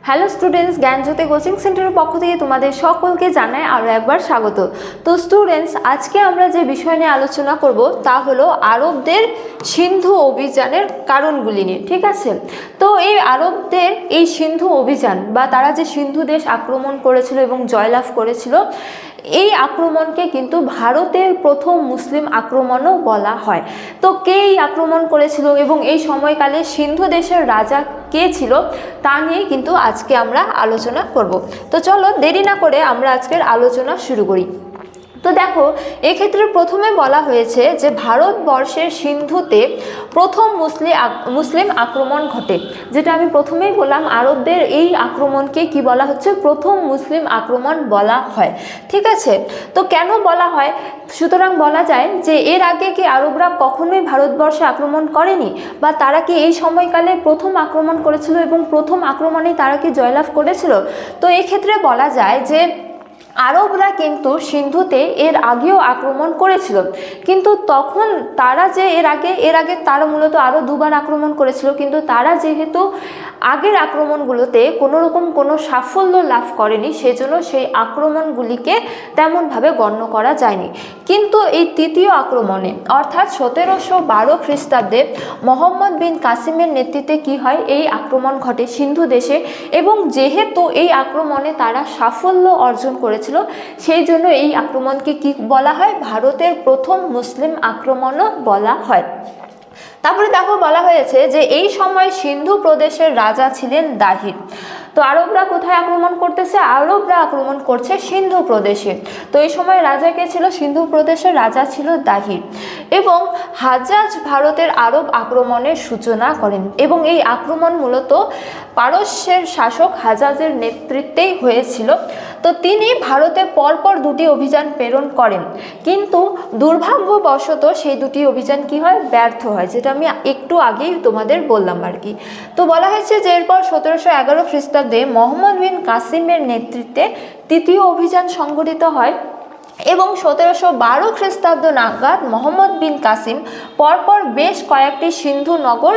Hello students, জ্ঞানজ্যোতি coaching সেন্টারের পক্ষ থেকে তোমাদের সকলকে জানাই আরও একবার স্বাগত। তো স্টুডেন্টস, আজকে আমরা যে বিষয় নিয়ে আলোচনা করব তা হলো আরবদের সিন্ধু অভিযানের কারণগুলি নিয়ে। ঠিক আছে, তো এই আরবদের এই সিন্ধু অভিযান বা তারা যে সিন্ধু দেশ আক্রমণ করেছিল এবং জয়লাভ করেছিল, এই আক্রমণকে কিন্তু ভারতের প্রথম মুসলিম আক্রমণও বলা হয়। তো কে এই আক্রমণ করেছিল এবং এই সময়কালে সিন্ধু দেশের রাজা কে ছিল তা নিয়ে কিন্তু আজকে আমরা আলোচনা করব। তো চলো দেরি না করে আমরা আজকের আলোচনা শুরু করি। তো দেখো, এক্ষেত্রে প্রথমে বলা হয়েছে যে ভারতবর্ষের সিন্ধুতে প্রথম মুসলিম আক্রমণ ঘটে। যেটা আমি প্রথমেই বললাম, আরবদের এই আক্রমণকে কি বলা হচ্ছে? প্রথম মুসলিম আক্রমণ বলা হয়। ঠিক আছে, তো কেন বলা হয়? সুতরাং বলা যায় যে এর আগে কি আরবরা কখনোই ভারতবর্ষে আক্রমণ করেনি, বা তারা কি এই সময়কালে প্রথম আক্রমণ করেছিল এবং প্রথম আক্রমণেই তারা কি জয়লাভ করেছিল? তো এক্ষেত্রে বলা যায় যে আরবরা কিন্তু সিন্ধুতে এর আগেও আক্রমণ করেছিল, কিন্তু তখন তারা যে এর আগে তারা মূলত আরও দুবার আক্রমণ করেছিল, কিন্তু তারা যেহেতু আগের আক্রমণগুলোতে কোনো সাফল্য লাভ করেনি, সেজন্য সেই আক্রমণগুলিকে তেমনভাবে গণ্য করা যায়নি। কিন্তু এই তৃতীয় আক্রমণে অর্থাৎ 1712 খ্রিস্টাব্দে মোহাম্মদ বিন কাসিমের নেতৃত্বে কি হয়? এই আক্রমণ ঘটে সিন্ধু দেশে, এবং যেহেতু এই আক্রমণে তারা সাফল্য অর্জন করেছিল, সেই জন্য এই আক্রমণকে কি বলা হয়? ভারতের প্রথম মুসলিম আক্রমণও বলা হয়। তারপরে দেখো, বলা হয়েছে যে এই সময় সিন্ধু প্রদেশের রাজা ছিলেন দাহির। তো আরবরা কোথায় আক্রমণ করতেছে? আরবরা আক্রমণ করছে সিন্ধু প্রদেশে। তো এই সময় রাজা কে ছিল? সিন্ধু প্রদেশের রাজা ছিল দাহির, এবং হাজ্জাজ ভারতের আরব আক্রমণের সূচনা করেন, এবং এই আক্রমণ মূলত পারস্যের শাসক হাজ্জাজের নেতৃত্বেই হয়েছিল। তো তিনি ভারতে পরপর দুটি অভিযান প্রেরণ করেন, কিন্তু দুর্ভাগ্যবশত সেই দুটি অভিযান কি হয়? ব্যর্থ হয়, যেটা আমি একটু আগেই তোমাদের বললাম আর কি। তো বলা হয়েছে যে এরপর 1711 খ্রিস্টাব্দে মোহাম্মদ বিন কাসিমের নেতৃত্বে তৃতীয় অভিযান সংঘটিত হয়, এবং 1712 খ্রিস্টাব্দ নাগাদ মোহাম্মদ বিন কাসিম পরপর বেশ কয়েকটি সিন্ধু নগর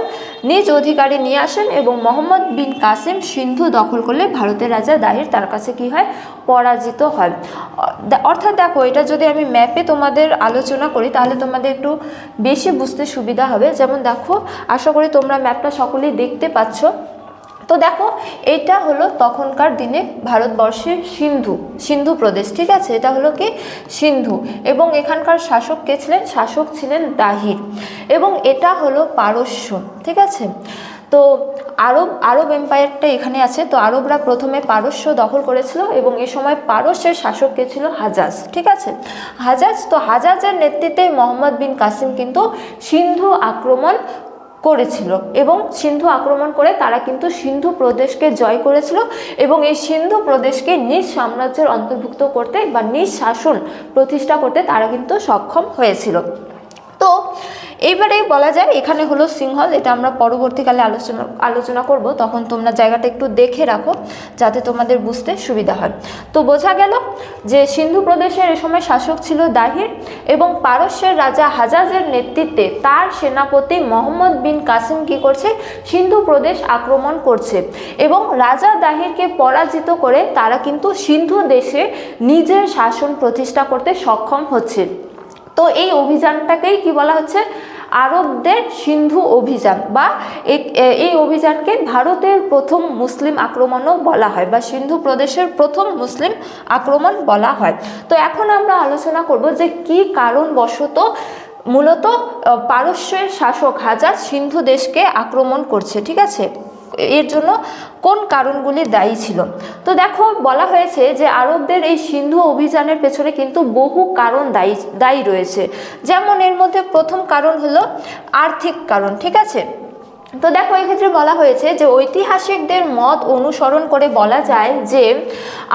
নিজ অধিকারে নিয়ে আসেন, এবং মোহাম্মদ বিন কাসিম সিন্ধু দখল করলে ভারতের রাজা দাহির তার কাছে কি হয়? পরাজিত হয়। অর্থাৎ দেখো, এটা যদি আমি ম্যাপে তোমাদের আলোচনা করি তাহলে তোমাদের একটু বেশি বুঝতে সুবিধা হবে। যেমন দেখো, আশা করি তোমরা ম্যাপটা সকলেই দেখতে পাচ্ছ। তো দেখো, এটা হলো তখনকার দিনে ভারতবর্ষের সিন্ধু প্রদেশ। ঠিক আছে, এটা হলো কি? সিন্ধু, এবং এখানকার শাসক কে ছিলেন? শাসক ছিলেন দাহির, এবং এটা হলো পারস্য। ঠিক আছে, তো আরব এম্পায়ারটা এখানে আছে। তো আরবরা প্রথমে পারস্য দখল করেছিল, এবং এ সময় পারস্যের শাসক কে ছিল? হাজ্জাজ। ঠিক আছে, হাজ্জাজ। তো হাজ্জাজের নেতৃত্বে মোহাম্মদ বিন কাসিম কিন্তু সিন্ধু আক্রমণ করেছিল, এবং সিন্ধু আক্রমণ করে তারা কিন্তু সিন্ধু প্রদেশকে জয় করেছিল, এবং এই সিন্ধু প্রদেশকে নিজ সাম্রাজ্যের অন্তর্ভুক্ত করতে বা নিজ শাসন প্রতিষ্ঠা করতে তারা কিন্তু সক্ষম হয়েছিল। তো এইবারে বলা যায় এখানে হলো সিংহল। এটা আমরা পরবর্তীকালে আলোচনা করব, তখন তোমরা জায়গাটা একটু দেখে রাখো যাতে তোমাদের বুঝতে সুবিধা হয়। তো বোঝা গেল যে সিন্ধু প্রদেশের এ সময় শাসক ছিল দাহির, এবং পারস্যের রাজা হাজ্জাজের নেতৃত্বে তার সেনাপতি মোহাম্মদ বিন কাসিম কি করছে? সিন্ধু প্রদেশ আক্রমণ করছে, এবং রাজা দাহিরকে পরাজিত করে তারা কিন্তু সিন্ধু দেশে নিজের শাসন প্রতিষ্ঠা করতে সক্ষম হচ্ছে। তো এই অভিযানটাকেই কি বলা হচ্ছে? আরবদের সিন্ধু অভিযান, বা এই অভিযানকে ভারতের প্রথম মুসলিম আক্রমণও বলা হয়, বা সিন্ধু প্রদেশের প্রথম মুসলিম আক্রমণ বলা হয়। তো এখন আমরা আলোচনা করব যে কি কারণবশত মূলত পারস্যের শাসক হাজ্জাজ সিন্ধু দেশকে আক্রমণ করছে। ঠিক আছে, এর জন্য কোন কারণগুলি দায়ী ছিল? তো দেখো, বলা হয়েছে যে আরবদের এই সিন্ধু অভিযানের পেছনে কিন্তু বহু কারণ দায়ী রয়েছে। যেমন এর মধ্যে প্রথম কারণ হলো আর্থিক কারণ। ঠিক আছে, তো দেখো, এক্ষেত্রে বলা হয়েছে যে ঐতিহাসিকদের মত অনুসরণ করে বলা যায় যে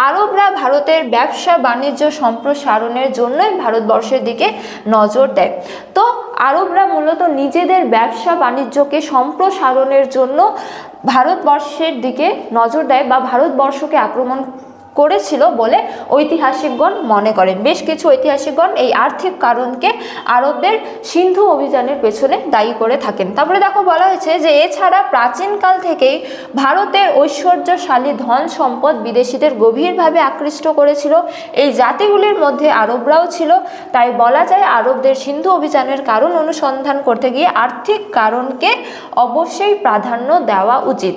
আরবরা ভারতের ব্যবসা বাণিজ্য সম্প্রসারণের জন্যই ভারতবর্ষের দিকে নজর দেয়। তো আরবরা মূলত নিজেদের ব্যবসা বাণিজ্যকে সম্প্রসারণের জন্য ভারতবর্ষের দিকে নজর দেয়, বা ভারতবর্ষকে আক্রমণ করেছিল বলে ঐতিহাসিকগণ মনে করেন। বেশ কিছু ঐতিহাসিকগণ এই আর্থিক কারণকে আরবদের সিন্ধু অভিযানের পেছনে দায়ী করে থাকেন। তারপরে দেখো বলা হয়েছে যে এছাড়া প্রাচীনকাল থেকেই ভারতের ঐশ্বর্যশালী ধন সম্পদ বিদেশিদের গভীরভাবে আকৃষ্ট করেছিল। এই জাতিগুলির মধ্যে আরবরাও ছিল। তাই বলা যায় আরবদের সিন্ধু অভিযানের কারণ অনুসন্ধান করতে গিয়ে আর্থিক কারণকে অবশ্যই প্রাধান্য দেওয়া উচিত।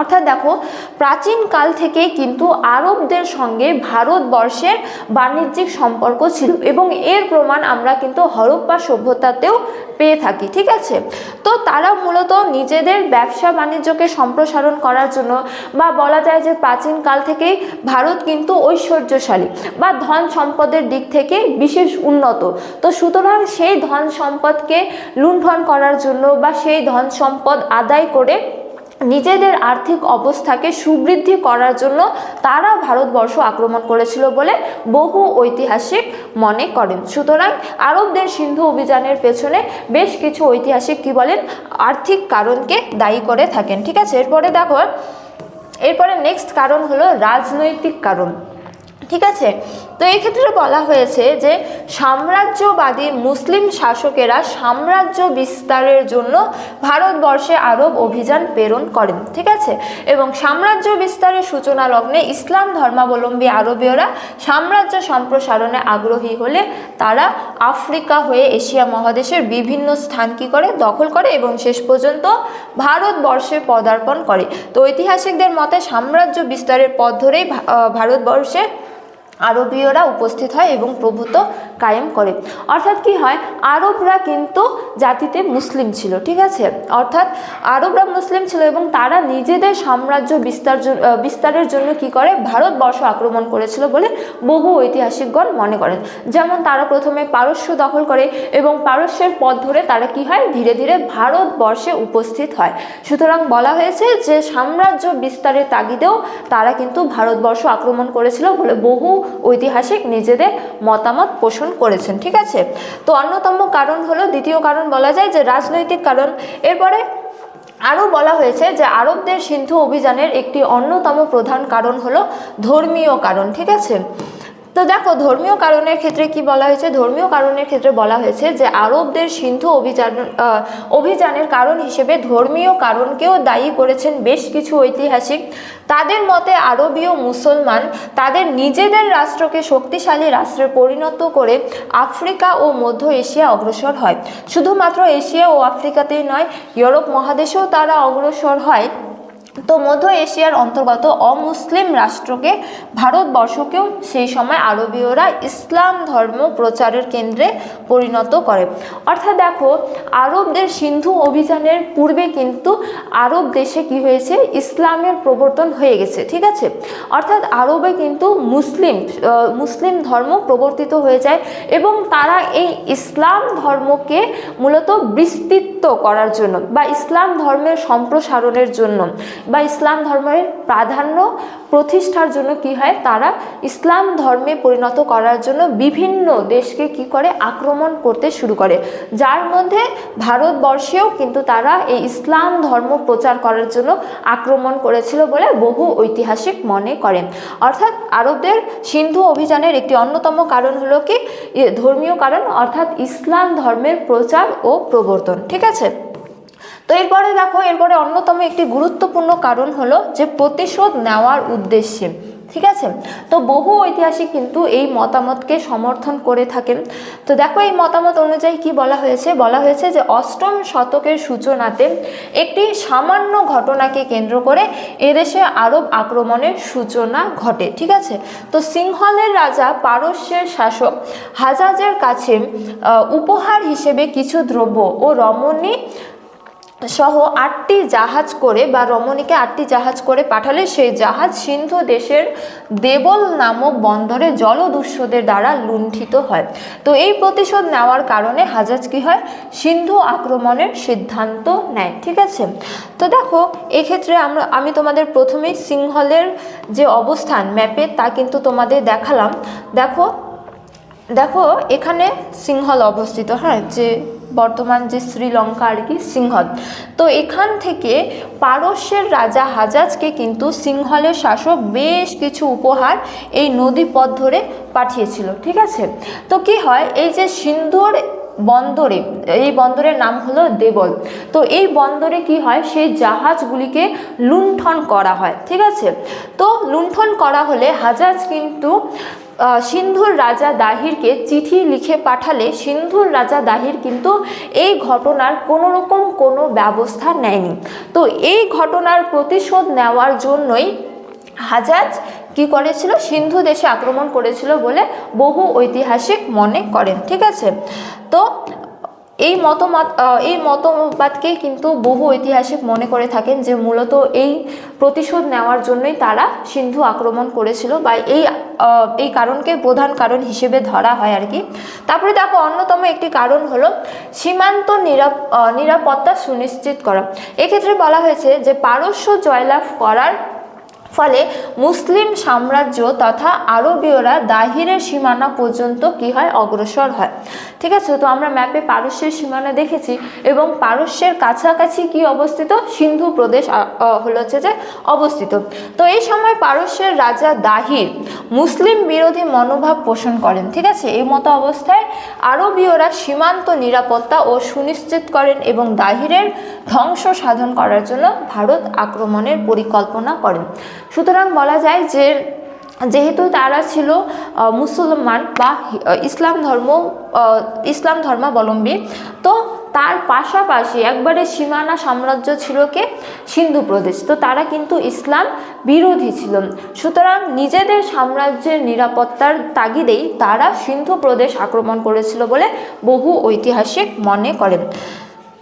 অর্থাৎ দেখো প্রাচীনকাল থেকেই কিন্তু আরবদের সঙ্গে ভারতবর্ষের বাণিজ্যিক সম্পর্ক ছিল এবং এর প্রমাণ আমরা কিন্তু হরপ্পা সভ্যতাতেও পেয়ে থাকি। ঠিক আছে, তো তারা মূলত নিজেদের ব্যবসা বাণিজ্যকে সম্প্রসারণ করার জন্য বা বলা যায় যে প্রাচীনকাল থেকেই ভারত কিন্তু ঐশ্বর্যশালী বা ধন সম্পদের দিক থেকে বিশেষ উন্নত। তো সুতরাং সেই ধন সম্পদকে লুণ্ঠন করার জন্য বা সেই ধন সম্পদ আদায় করে নিজেদের আর্থিক অবস্থাকে সুবৃদ্ধি করার জন্য তারা ভারতবর্ষ আক্রমণ করেছিল বলে বহু ঐতিহাসিক মনে করেন। সুতরাং আরবদের সিন্ধু অভিযানের পেছনে বেশ কিছু ঐতিহাসিক কি বলেন, আর্থিক কারণকে দায়ী করে থাকেন। ঠিক আছে, এরপরে নেক্সট কারণ হলো রাজনৈতিক কারণ। ঠিক আছে, তো এই ক্ষেত্রে বলা হয়েছে যে সাম্রাজ্যবাদী মুসলিম শাসকেরা সাম্রাজ্য বিস্তারের জন্য ভারতবর্ষে আরব অভিযান প্রেরণ করেন। ঠিক আছে, এবং সাম্রাজ্য বিস্তারের সূচনা লগ্নে ইসলাম ধর্মাবলম্বী আরবীয়রা সাম্রাজ্য সম্প্রসারণে আগ্রহী হলে তারা আফ্রিকা হয়ে এশিয়া মহাদেশের বিভিন্ন স্থান কি করে, দখল করে এবং শেষ পর্যন্ত ভারতবর্ষে পদার্পণ করে। তো ঐতিহাসিকদের মতে সাম্রাজ্য বিস্তারের পথ ধরেই ভারতবর্ষে আরবীয়রা উপস্থিত হয় এবং প্রভুত্ব কায়েম করে। অর্থাৎ কি হয়, আরবরা কিন্তু জাতিতে মুসলিম ছিল। ঠিক আছে, অর্থাৎ আরবরা মুসলিম ছিল এবং তারা নিজেদের সাম্রাজ্য বিস্তারের জন্য কি করে, ভারতবর্ষ আক্রমণ করেছিল বলে বহু ঐতিহাসিকগণ মনে করেন। যেমন তারা প্রথমে পারস্য দখল করে এবং পারস্যের পথ ধরে তারা কি হয়, ধীরে ধীরে ভারতবর্ষে উপস্থিত হয়। সুতরাং বলা হয়েছে যে সাম্রাজ্য বিস্তারের তাগিদেও তারা কিন্তু ভারতবর্ষ আক্রমণ করেছিল বলে বহু ঐতিহাসিক নিজেদের মতামত পোষণ করেছেন। ঠিক আছে, তো অন্যতম কারণ হলো, দ্বিতীয় কারণ বলা যায় যে রাজনৈতিক কারণ। এরপরে আরও বলা হয়েছে যে আরবদের সিন্ধু অভিযানের একটি অন্যতম প্রধান কারণ হলো ধর্মীয় কারণ। ঠিক আছে, তো দেখো ধর্মীয় কারণের ক্ষেত্রে কি বলা হয়েছে, ধর্মীয় কারণের ক্ষেত্রে বলা হয়েছে যে আরবদের সিন্ধু অভিযানের কারণ হিসেবে ধর্মীয় কারণকেও দায়ী করেছেন বেশ কিছু ঐতিহাসিক। তাদের মতে আরবীয় মুসলমান তাদের নিজেদের রাষ্ট্রকে শক্তিশালী রাষ্ট্রে পরিণত করে আফ্রিকা ও মধ্য এশিয়া অগ্রসর হয়। শুধুমাত্র এশিয়া ও আফ্রিকাতেই নয়, ইউরোপ মহাদেশেও তারা অগ্রসর হয়। তো মধ্য এশিয়ার অন্তর্গত অমুসলিম রাষ্ট্রকে ভারতবর্ষকেও সেই সময় আরবীয়রা ইসলাম ধর্ম প্রচারের কেন্দ্রে পরিণত করে। অর্থাৎ দেখো আরবদের সিন্ধু অভিযানের পূর্বে কিন্তু আরব দেশে কি হয়েছে, ইসলামের প্রবর্তন হয়ে গেছে। ঠিক আছে, অর্থাৎ আরবে কিন্তু মুসলিম ধর্ম প্রবর্তিত হয়ে যায় এবং তারা এই ইসলাম ধর্মকে মূলত বিস্তৃত করার জন্য বা ইসলাম ধর্মের সম্প্রসারণের জন্য বা ইসলাম ধর্মের প্রাধান্য প্রতিষ্ঠার জন্য কি হয়, তারা ইসলাম ধর্মে পরিণত করার জন্য বিভিন্ন দেশকে কি করে, আক্রমণ করতে শুরু করে। যার মধ্যে ভারতবর্ষেও কিন্তু তারা এই ইসলাম ধর্ম প্রচার করার জন্য আক্রমণ করেছিল বলে বহু ঐতিহাসিক মনে করেন। অর্থাৎ আরবদের সিন্ধু অভিযানের একটি অন্যতম কারণ হলো কি, ধর্মীয় কারণ, অর্থাৎ ইসলাম ধর্মের প্রচার ও প্রবর্তন। ঠিক আছে, তো এরপরে অন্যতম একটি গুরুত্বপূর্ণ কারণ হলো যে প্রতিশোধ নেওয়ার উদ্দেশ্যে। ঠিক আছে, তো বহু ঐতিহাসিক কিন্তু এই মতামতকে সমর্থন করে থাকেন। তো দেখো এই মতামত অনুযায়ী কি বলা হয়েছে যে অষ্টম শতকের সূচনাতে একটি সামান্য ঘটনাকে কেন্দ্র করে এদেশে আরব আক্রমণের সূচনা ঘটে। ঠিক আছে, তো সিংহলের রাজা পারস্যের শাসক হাজাজের কাছে উপহার হিসেবে কিছু দ্রব্য ও রমণী সহ 8টি জাহাজ করে বা রমণীকে 8টি জাহাজ করে পাঠালে সেই জাহাজ সিন্ধু দেশের দেবল নামক বন্দরে জলদস্যুদের দ্বারা লুণ্ঠিত হয়। তো এই প্রতিশোধ নেওয়ার কারণে হাজাজ কি হয়, সিন্ধু আক্রমণের সিদ্ধান্ত নেয়। ঠিক আছে, তো দেখো এক্ষেত্রে আমি তোমাদের প্রথমেই সিংহলের যে অবস্থান ম্যাপে তা কিন্তু তোমাদের দেখালাম। দেখো এখানে সিংহল অবস্থিত। হ্যাঁ, যে বর্তমান যে শ্রীলঙ্কা আর কি, সিংহল। তো এখান থেকে পারস্যের রাজা হাজাজকে কিন্তু সিংহলের শাসক বেশ কিছু উপহার এই নদী পথ ধরে পাঠিয়েছিল, ঠিক আছে। তো কি হয়, এই যে সিন্ধুর বন্দরে, এই বন্দরের নাম হলো দেবল। তো এই বন্দরে কি হয়, সেই জাহাজগুলিকে লুণ্ঠন করা হয়, ঠিক আছে। তো লুণ্ঠন করা হলে হাজাজ কিন্তু সিন্ধুর রাজা দাহিরকে চিঠি লিখে পাঠালে সিন্ধুর রাজা দাহির কিন্তু এই ঘটনার কোনো ব্যবস্থা নেয়নি। তো এই ঘটনার প্রতিশোধ নেওয়ার জন্যই হাজাজ কি করেছিল, সিন্ধু দেশে আক্রমণ করেছিল বলে বহু ঐতিহাসিক মনে করেন, ঠিক আছে। তো এই মতবাদকে কিন্তু বহু ঐতিহাসিক মনে করে থাকেন যে মূলত এই প্রতিশোধ নেওয়ার জন্যই তারা সিন্ধু আক্রমণ করেছিল, বা এই কারণকে প্রধান কারণ হিসেবে ধরা হয় আর কি। তারপরে দেখো, অন্যতম একটি কারণ হলো সীমান্ত নিরাপত্তা সুনিশ্চিত করা। এক্ষেত্রে বলা হয়েছে যে পারস্য জয়লাভ করার ফলে মুসলিম সাম্রাজ্য তথা আরবীয়রা দাহিরের সীমানা পর্যন্ত কি হয়, অগ্রসর হয়, ঠিক আছে। তো আমরা ম্যাপে পারস্যের সীমানা দেখেছি, এবং পারস্যের কাছাকাছি কি অবস্থিত, সিন্ধু প্রদেশ হচ্ছে যে অবস্থিত। তো এই সময় পারস্যের রাজা দাহির মুসলিম বিরোধী মনোভাব পোষণ করেন, ঠিক আছে। এই মতো অবস্থায় আরবীয়রা সীমান্ত নিরাপত্তা ও সুনিশ্চিত করেন এবং দাহিরের ধ্বংস সাধন করার জন্য ভারত আক্রমণের পরিকল্পনা করেন। সুতরাং বলা যায় যে যেহেতু তারা ছিল মুসলমান বা ইসলাম ধর্মাবলম্বী, তো তার পাশাপাশি একবারে সীমানা সাম্রাজ্য ছিল কে, সিন্ধু প্রদেশ। তো তারা কিন্তু ইসলাম বিরোধী ছিল, সুতরাং নিজেদের সাম্রাজ্যের নিরাপত্তার তাগিদেই তারা সিন্ধু প্রদেশ আক্রমণ করেছিল বলে বহু ঐতিহাসিক মনে করেন।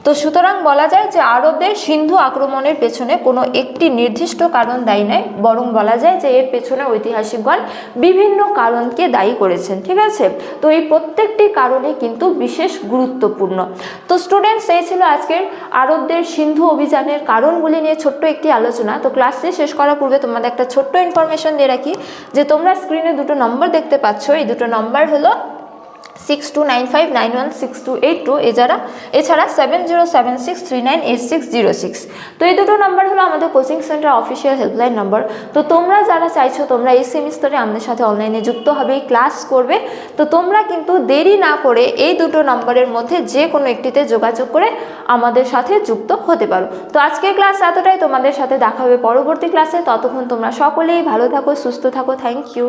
তো সুতরাং বলা যায় যে আরবদের সিন্ধু আক্রমণের পেছনে কোনো একটি নির্দিষ্ট কারণ দায়ী নয়, বরং বলা যায় যে এর পেছনে ঐতিহাসিকগণ বিভিন্ন কারণকে দায়ী করেছেন, ঠিক আছে। তো এই প্রত্যেকটি কারণে কিন্তু বিশেষ গুরুত্বপূর্ণ। তো স্টুডেন্টস, এই ছিল আজকের আরবদের সিন্ধু অভিযানের কারণগুলি নিয়ে ছোট্ট একটি আলোচনা। তো ক্লাসটি শেষ করার পূর্বে তোমাদের একটা ছোট্ট ইনফরমেশন দিয়ে রাখি যে তোমরা স্ক্রিনে দুটো নম্বর দেখতে পাচ্ছ, এই দুটো নম্বর হলো 6295916282, এছাড়া 7076398606। তো এই দুটো নাম্বার হলো আমাদের coaching centre official helpline number. তো তোমরা যারা চাইছো তোমরা এই সেমিস্টারে আমাদের সাথে অনলাইনে যুক্ত হবে, ক্লাস করবে, তো তোমরা কিন্তু দেরি না করে এই দুটো নম্বরের মধ্যে যে কোনো একটিতে যোগাযোগ করে আমাদের সাথে যুক্ত হতে পারো। তো আজকের ক্লাস এতটাই, তোমাদের সাথে দেখা হবে পরবর্তী ক্লাসে। ততক্ষণ তোমরা সকলেই ভালো থাকো, সুস্থ থাকো। Thank you.